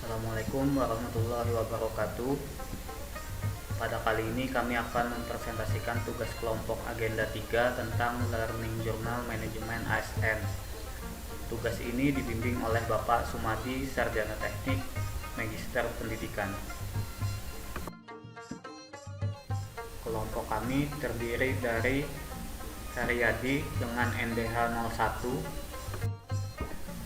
Assalamualaikum warahmatullahi wabarakatuh. Pada kali ini kami akan mempresentasikan tugas kelompok agenda 3 tentang Learning Journal Manajemen ASN. Tugas ini dibimbing oleh Bapak Sumadi, Sarjana Teknik, Magister Pendidikan. Kelompok kami terdiri dari Haryadi dengan NDH 01,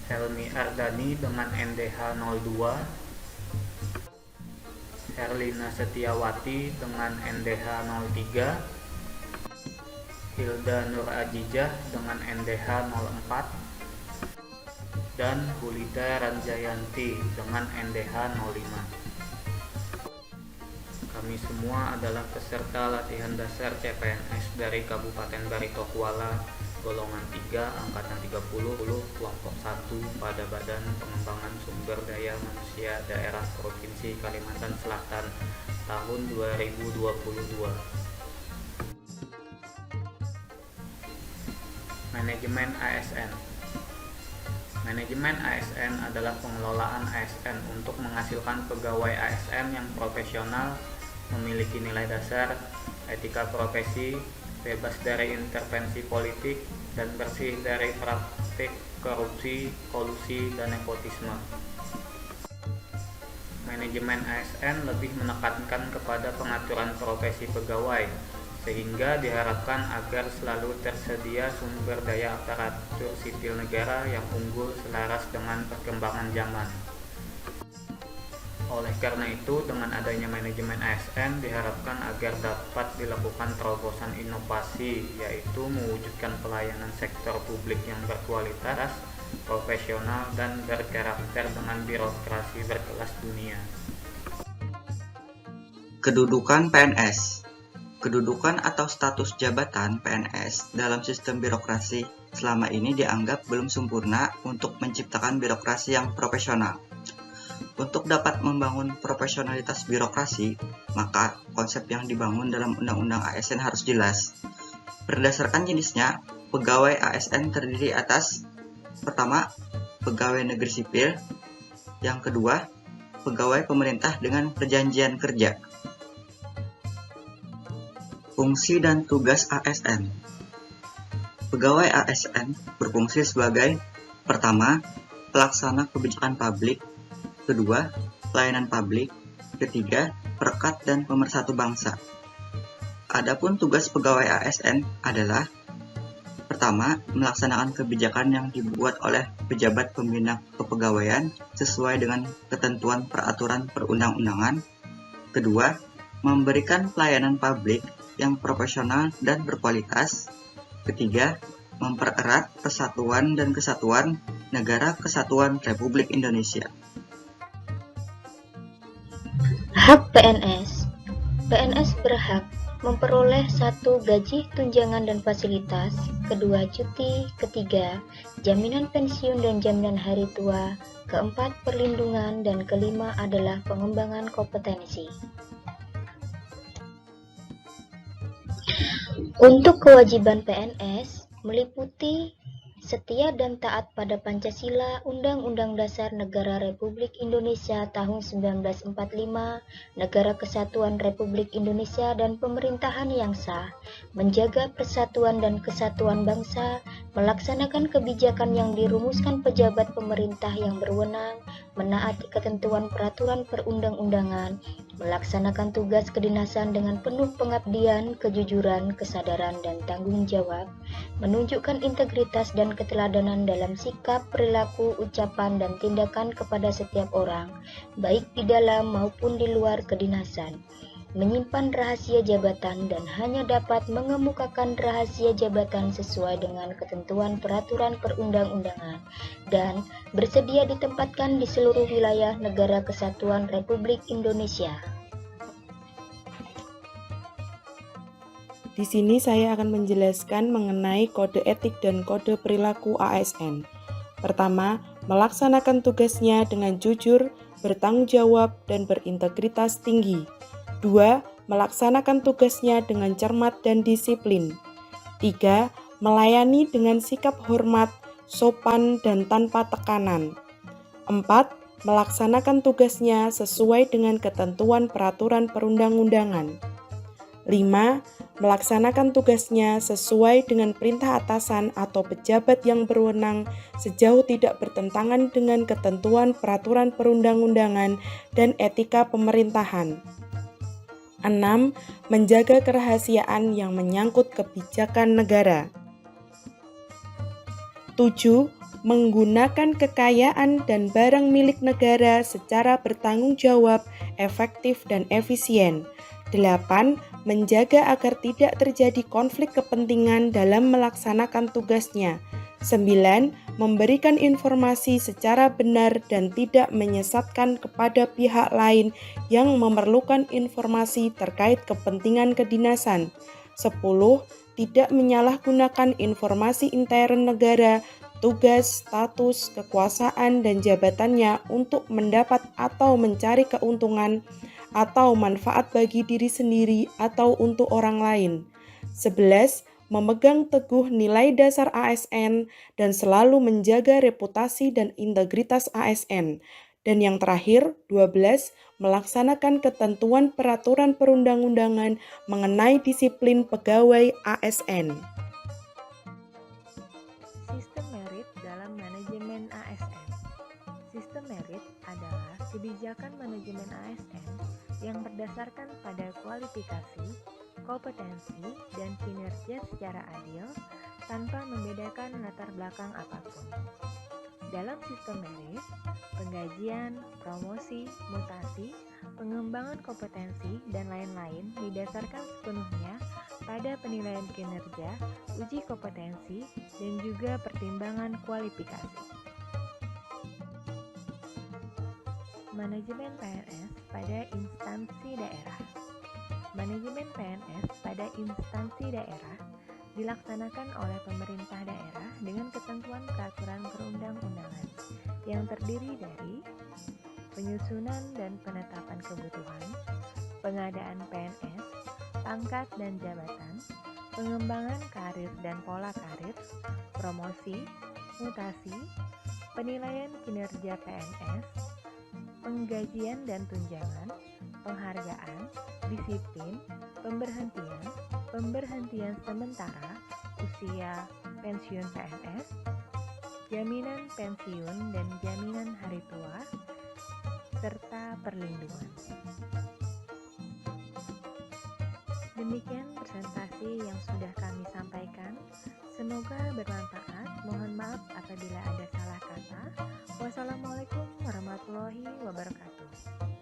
Helmi Ardani dengan NDH 02, Herlina Setiawati dengan NDH 03, Hilda Nur Ajijah dengan NDH 04, dan Hulida Ranjayanti dengan NDH 05. Kami semua adalah peserta latihan dasar CPNS dari Kabupaten Barito Kuala, golongan 3, angkatan 30, kelompok 1 pada Badan Pengembangan Sumber Daya Manusia Daerah Provinsi Kalimantan Selatan tahun 2022. Manajemen ASN. Manajemen ASN adalah pengelolaan ASN untuk menghasilkan pegawai ASN yang profesional, memiliki nilai dasar, etika profesi, bebas dari intervensi politik, dan bersih dari praktik korupsi, kolusi, dan nepotisme. Manajemen ASN lebih menekankan kepada pengaturan profesi pegawai, sehingga diharapkan agar selalu tersedia sumber daya aparatur sipil negara yang unggul selaras dengan perkembangan zaman. Oleh karena itu, dengan adanya manajemen ASN diharapkan agar dapat dilakukan terobosan inovasi, yaitu mewujudkan pelayanan sektor publik yang berkualitas, profesional, dan berkarakter dengan birokrasi berkelas dunia. Kedudukan PNS. Kedudukan atau status jabatan PNS dalam sistem birokrasi selama ini dianggap belum sempurna untuk menciptakan birokrasi yang profesional. Untuk dapat membangun profesionalitas birokrasi, maka konsep yang dibangun dalam Undang-Undang ASN harus jelas. Berdasarkan jenisnya, pegawai ASN terdiri atas: pertama, pegawai negeri sipil; yang kedua, pegawai pemerintah dengan perjanjian kerja. Fungsi dan tugas ASN. Pegawai ASN berfungsi sebagai: pertama, pelaksana kebijakan publik; kedua, pelayanan publik; ketiga, perekat dan pemersatu bangsa. Adapun tugas pegawai ASN adalah: pertama, melaksanakan kebijakan yang dibuat oleh pejabat pembina kepegawaian sesuai dengan ketentuan peraturan perundang-undangan; kedua, memberikan pelayanan publik yang profesional dan berkualitas; ketiga, mempererat persatuan dan kesatuan Negara Kesatuan Republik Indonesia. Hak PNS. PNS berhak memperoleh 1. Gaji, tunjangan dan fasilitas; 2. Cuti; 3. Jaminan pensiun dan jaminan hari tua; 4. Perlindungan; dan 5. adalah pengembangan kompetensi. Untuk kewajiban PNS meliputi setia dan taat pada Pancasila, Undang-Undang Dasar Negara Republik Indonesia tahun 1945, Negara Kesatuan Republik Indonesia dan pemerintahan yang sah, menjaga persatuan dan kesatuan bangsa, melaksanakan kebijakan yang dirumuskan pejabat pemerintah yang berwenang, menaati ketentuan peraturan perundang-undangan, melaksanakan tugas kedinasan dengan penuh pengabdian, kejujuran, kesadaran, dan tanggung jawab, menunjukkan integritas dan keteladanan dalam sikap, perilaku, ucapan, dan tindakan kepada setiap orang, baik di dalam maupun di luar kedinasan, menyimpan rahasia jabatan dan hanya dapat mengemukakan rahasia jabatan sesuai dengan ketentuan peraturan perundang-undangan, dan bersedia ditempatkan di seluruh wilayah Negara Kesatuan Republik Indonesia. Di sini saya akan menjelaskan mengenai kode etik dan kode perilaku ASN. Pertama, melaksanakan tugasnya dengan jujur, bertanggung jawab, dan berintegritas tinggi. 2. Melaksanakan tugasnya dengan cermat dan disiplin. 3. Melayani dengan sikap hormat, sopan, dan tanpa tekanan. 4. melaksanakan tugasnya sesuai dengan ketentuan peraturan perundang-undangan. 5. Melaksanakan tugasnya sesuai dengan perintah atasan atau pejabat yang berwenang sejauh tidak bertentangan dengan ketentuan peraturan perundang-undangan dan etika pemerintahan. 6. Menjaga kerahasiaan yang menyangkut kebijakan negara. 7. Menggunakan kekayaan dan barang milik negara secara bertanggung jawab, efektif, dan efisien. 8. Menjaga agar tidak terjadi konflik kepentingan dalam melaksanakan tugasnya. 9. Memberikan informasi secara benar dan tidak menyesatkan kepada pihak lain yang memerlukan informasi terkait kepentingan kedinasan. 10. Tidak menyalahgunakan informasi intern negara, tugas, status, kekuasaan, dan jabatannya untuk mendapat atau mencari keuntungan atau manfaat bagi diri sendiri atau untuk orang lain. 11. Memegang teguh nilai dasar ASN dan selalu menjaga reputasi dan integritas ASN. Dan yang terakhir, 12. Melaksanakan ketentuan peraturan perundang-undangan mengenai disiplin pegawai ASN. Sistem merit dalam manajemen ASN. Sistem merit adalah kebijakan manajemen ASN yang berdasarkan pada kualifikasi, kompetensi, dan kinerja secara adil tanpa membedakan latar belakang apapun. Dalam sistem merit, penggajian, promosi, mutasi, pengembangan kompetensi, dan lain-lain didasarkan sepenuhnya pada penilaian kinerja, uji kompetensi, dan juga pertimbangan kualifikasi. Manajemen PNS pada instansi daerah. Manajemen PNS pada instansi daerah dilaksanakan oleh pemerintah daerah dengan ketentuan peraturan perundang-undangan yang terdiri dari penyusunan dan penetapan kebutuhan, pengadaan PNS, pangkat dan jabatan, pengembangan karir dan pola karir, promosi, mutasi, penilaian kinerja PNS, penggajian dan tunjangan, penghargaan, disiplin, pemberhentian sementara, usia pensiun PNS, jaminan pensiun dan jaminan hari tua, serta perlindungan. Demikian presentasi yang sudah kami sampaikan. Semoga bermanfaat. Mohon maaf apabila ada salah kata. Wassalamualaikum warahmatullahi wabarakatuh.